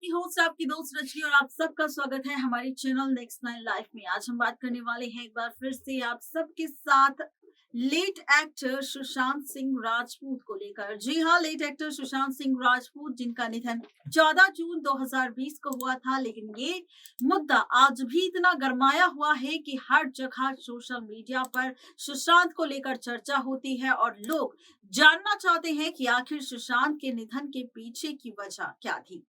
आपकी होस्ट आपकी दोस्त रजनी और आप सबका स्वागत है हमारी चैनल नेक्स्ट नाइन लाइफ में। आज हम बात करने वाले हैं एक बार फिर से आप सबके साथ लेट एक्टर सुशांत सिंह राजपूत को लेकर। जी हाँ, लेट एक्टर सुशांत सिंह राजपूत जिनका निधन 14 जून 2020 को हुआ था, लेकिन ये मुद्दा आज भी इतना गरमाया हुआ है कि हर जगह सोशल मीडिया पर सुशांत को लेकर चर्चा होती है और लोग जानना चाहते हैं कि आखिर सुशांत के निधन के पीछे की वजह क्या थी।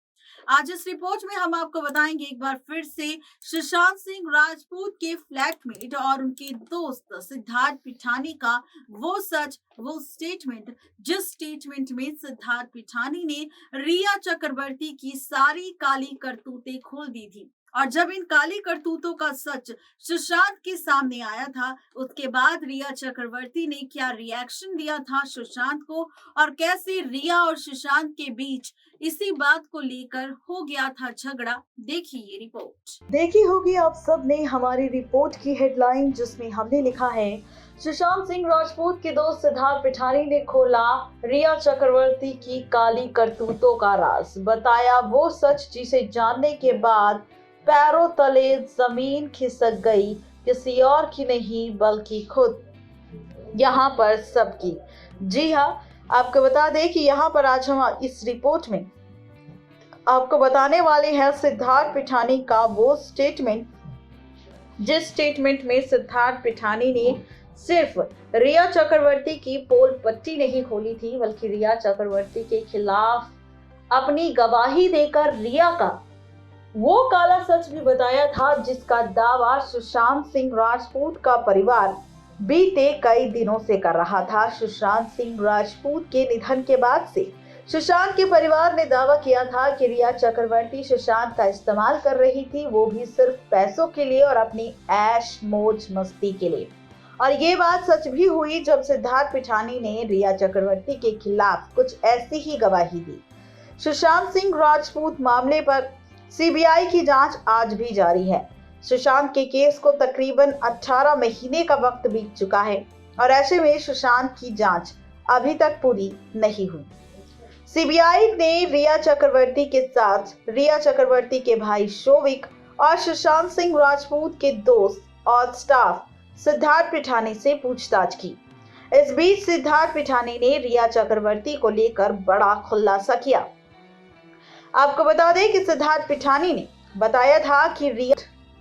आज इस रिपोर्ट में हम आपको बताएंगे एक बार फिर से सुशांत सिंह राजपूत के फ्लैटमेट और उनके दोस्त सिद्धार्थ पिठानी का वो सच वो स्टेटमेंट, जिस स्टेटमेंट में सिद्धार्थ पिठानी ने रिया चक्रवर्ती की सारी काली करतूतें खोल दी थी। और जब इन काली करतूतों का सच सुशांत के सामने आया था, उसके बाद रिया चक्रवर्ती ने क्या रिएक्शन दिया था सुशांत को और कैसे रिया और सुशांत के बीच इसी बात को लेकर हो गया था झगड़ा। देखिए ये रिपोर्ट। देखी होगी आप सब ने हमारी रिपोर्ट की हेडलाइन, जिसमें हमने लिखा है सुशांत सिंह राजपूत के दोस्त सिद्धार्थ पिठानी ने खोला रिया चक्रवर्ती की काली करतूतों का राज। बताया वो सच जिसे जानने के बाद पैरों तले जमीन खिसक गई, किसी और की नहीं बल्कि खुद यहाँ पर सबकी। जी हाँ, आपको बता दें कि यहाँ पर आज हम इस रिपोर्ट में आपको बताने वाले हैं सिद्धार्थ पिठानी का वो स्टेटमेंट, जिस स्टेटमेंट में सिद्धार्थ पिठानी ने सिर्फ रिया चक्रवर्ती की पोल पट्टी नहीं खोली थी, बल्कि रिया चक्रवर्ती के खिलाफ अपनी गवाही देकर रिया का वो काला सच भी बताया था, जिसका दावा सुशांत सिंह राजपूत का परिवार बीते कई दिनों से कर रहा था। सुशांत सिंह राजपूत के निधन के बाद से सुशांत के परिवार ने दावा किया था कि रिया चक्रवर्ती सुशांत का इस्तेमाल कर रही थी, वो भी सिर्फ पैसों के लिए और अपनी ऐश मौज मस्ती के लिए। और ये बात सच भी हुई जब सिद्धार्थ पिठानी ने रिया चक्रवर्ती के खिलाफ कुछ ऐसी ही गवाही दी। सुशांत सिंह राजपूत मामले पर सीबीआई की जांच आज भी जारी है। सुशांत के केस को तकरीबन 18 महीने का वक्त बीत चुका है और ऐसे में सुशांत की जांच अभी तक पूरी नहीं हुई। सीबीआई ने रिया चक्रवर्ती के साथ रिया चक्रवर्ती के भाई शोविक और सुशांत सिंह राजपूत के दोस्त और स्टाफ सिद्धार्थ पिठानी से पूछताछ की। इस बीच सिद्धार्थ पिठानी ने रिया चक्रवर्ती को लेकर बड़ा खुलासा किया। आपको बता दें कि सिद्धार्थ पिठानी ने बताया था कि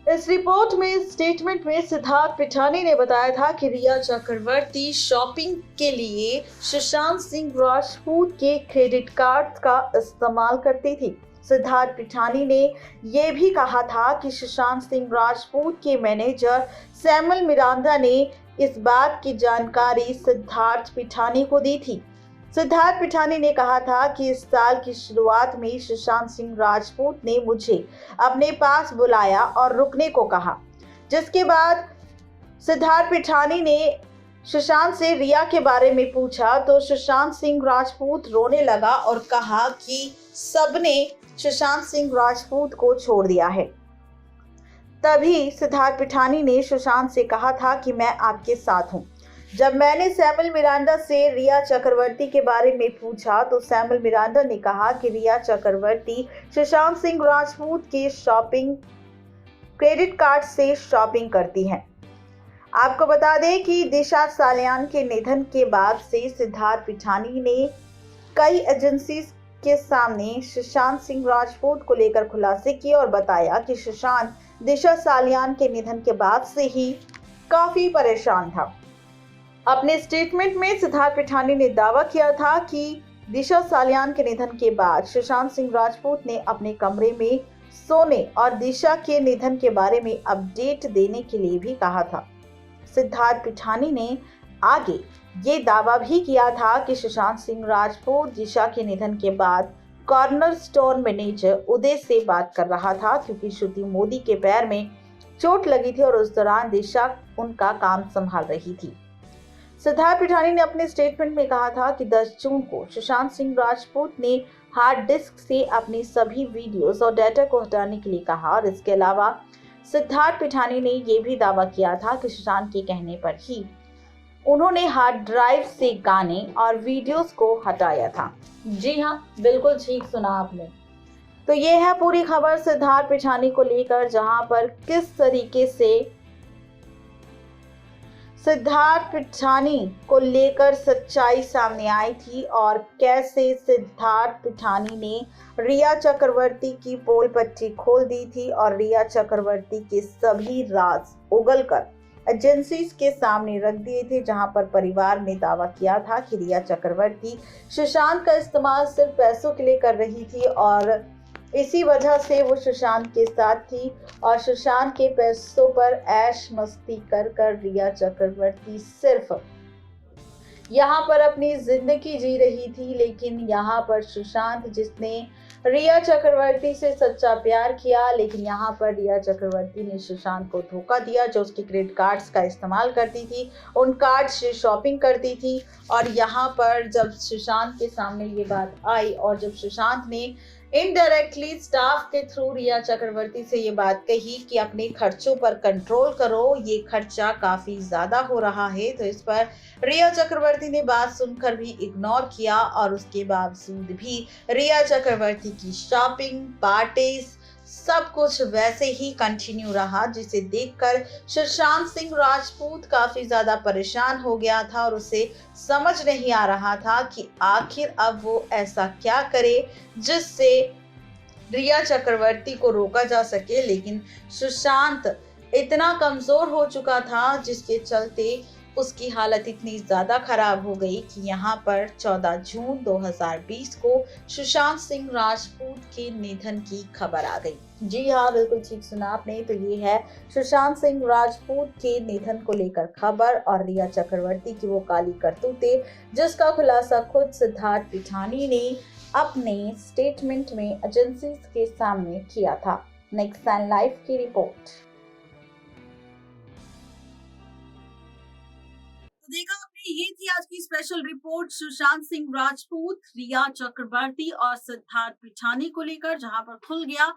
इस रिपोर्ट में स्टेटमेंट में सिद्धार्थ पिठानी ने बताया था कि रिया चक्रवर्ती शॉपिंग के लिए सुशांत सिंह राजपूत के क्रेडिट कार्ड का इस्तेमाल करती थी। सिद्धार्थ पिठानी ने यह भी कहा था कि सुशांत सिंह राजपूत के मैनेजर सैमुअल मिरांडा ने इस बात की जानकारी सिद्धार्थ पिठानी को दी थी। सिद्धार्थ पिठानी ने कहा था कि इस साल की शुरुआत में सुशांत सिंह राजपूत ने मुझे अपने पास बुलाया और रुकने को कहा, जिसके बाद सिद्धार्थ पिठानी ने सुशांत से रिया के बारे में पूछा तो सुशांत सिंह राजपूत रोने लगा और कहा कि सबने सुशांत सिंह राजपूत को छोड़ दिया है। तभी सिद्धार्थ पिठानी ने सुशांत से कहा था कि मैं आपके साथ हूँ। जब मैंने सैमुअल मिरांडा से रिया चक्रवर्ती के बारे में पूछा तो सैमुअल मिरांडा ने कहा कि रिया चक्रवर्ती सुशांत सिंह राजपूत के शॉपिंग क्रेडिट कार्ड से शॉपिंग करती हैं। आपको बता दें कि दिशा सालियान के निधन के बाद से सिद्धार्थ पिठानी ने कई एजेंसी के सामने सुशांत सिंह राजपूत को लेकर खुलासे किए और बताया कि सुशांत दिशा सालियान के निधन के बाद से ही काफी परेशान था। अपने स्टेटमेंट में सिद्धार्थ पिठानी ने दावा किया था कि दिशा सालियान के निधन के बाद सुशांत सिंह राजपूत ने अपने कमरे में सोने और दिशा के निधन के बारे में अपडेट देने के लिए भी कहा था। सिद्धार्थ पिठानी ने आगे ये दावा भी किया था कि सुशांत सिंह राजपूत दिशा के निधन के बाद कॉर्नर स्टोर मैनेजर उदय से बात कर रहा था, क्योंकि श्रुति मोदी के पैर में चोट लगी थी और उस दौरान दिशा उनका काम संभाल रही थी। सिद्धार्थ पिठानी ने अपने स्टेटमेंट में कहा था कि 10 जून को सुशांत सिंह राजपूत ने हार्ड डिस्क से अपनी सभी वीडियोस और डाटा को हटाने के लिए कहा और इसके अलावा सिद्धार्थ पिठानी ने यह भी दावा किया था कि सुशांत के कहने पर ही उन्होंने हार्ड ड्राइव से गाने और वीडियोस को हटाया था। जी हाँ, बिल्कुल ठीक सुना आपने। तो ये है पूरी खबर सिद्धार्थ पिठानी को लेकर, जहां पर किस तरीके से सिद्धार्थ पिठानी को लेकर सच्चाई सामने आई थी और कैसे सिद्धार्थ पिठानी ने रिया चक्रवर्ती की पोल पट्टी खोल दी थी और रिया चक्रवर्ती के सभी राज उगलकर एजेंसीज के सामने रख दिए थे, जहां पर परिवार ने दावा किया था कि रिया चक्रवर्ती सुशांत का इस्तेमाल सिर्फ पैसों के लिए कर रही थी और इसी वजह से वो सुशांत के साथ थी और सुशांत के पैसों पर ऐश मस्ती कर कर रिया चक्रवर्ती सिर्फ यहाँ पर अपनी जिंदगी जी रही थी। लेकिन यहाँ पर सुशांत, जिसने रिया चक्रवर्ती से सच्चा प्यार किया, लेकिन यहाँ पर रिया चक्रवर्ती ने सुशांत को धोखा दिया, जो उसके क्रेडिट कार्ड्स का इस्तेमाल करती थी, उन कार्ड से शॉपिंग करती थी। और यहाँ पर जब सुशांत के सामने ये बात आई और जब सुशांत ने इनडायरेक्टली स्टाफ के थ्रू रिया चक्रवर्ती से ये बात कही कि अपने खर्चों पर कंट्रोल करो, ये खर्चा काफी ज्यादा हो रहा है, तो इस पर रिया चक्रवर्ती ने बात सुनकर भी इग्नोर किया और उसके बावजूद भी रिया चक्रवर्ती की शॉपिंग, पार्टीज, सब कुछ वैसे ही कंटिन्यू रहा, जिसे देखकर सुशांत सिंह राजपूत काफी ज्यादा परेशान हो गया था और उसे समझ नहीं आ रहा था कि आखिर अब वो ऐसा क्या करे जिससे रिया चक्रवर्ती को रोका जा सके। लेकिन सुशांत इतना कमजोर हो चुका था, जिसके चलते उसकी हालत इतनी ज्यादा खराब हो गई कि यहाँ पर 14 जून 2020 को सुशांत सिंह राजपूत के निधन की खबर आ गई। जी हाँ, बिल्कुल ठीक सुना आपने। तो ये है सुशांत सिंह राजपूत के निधन को लेकर खबर और रिया चक्रवर्ती की वो काली करतूतें, जिसका खुलासा खुद सिद्धार्थ पिठानी ने अपने स्टेटमेंट में एजेंसीज के सामने किया था। नेक्स्ट टाइम लाइव की रिपोर्ट। तो देखा आपने, ये थी आज की स्पेशल रिपोर्ट सुशांत सिंह राजपूत, रिया चक्रवर्ती और सिद्धार्थ पिठानी को लेकर, जहां पर खुल गया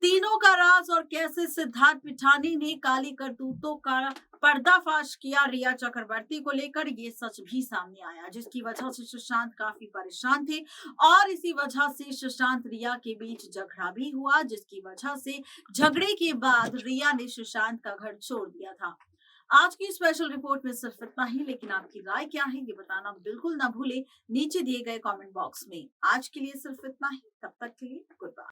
तीनों का राज और कैसे सिद्धार्थ पिठानी ने काली करतूतों का पर्दाफाश किया रिया चक्रवर्ती को लेकर। ये सच भी सामने आया, जिसकी वजह से सुशांत काफी परेशान थे और इसी वजह से सुशांत रिया के बीच झगड़ा भी हुआ, जिसकी वजह से झगड़े के बाद रिया ने सुशांत का घर छोड़ दिया था। आज की स्पेशल रिपोर्ट में सिर्फ इतना ही, लेकिन आपकी राय क्या है ये बताना बिल्कुल ना भूले नीचे दिए गए कमेंट बॉक्स में। आज के लिए सिर्फ इतना ही, तब तक के लिए गुड बाय।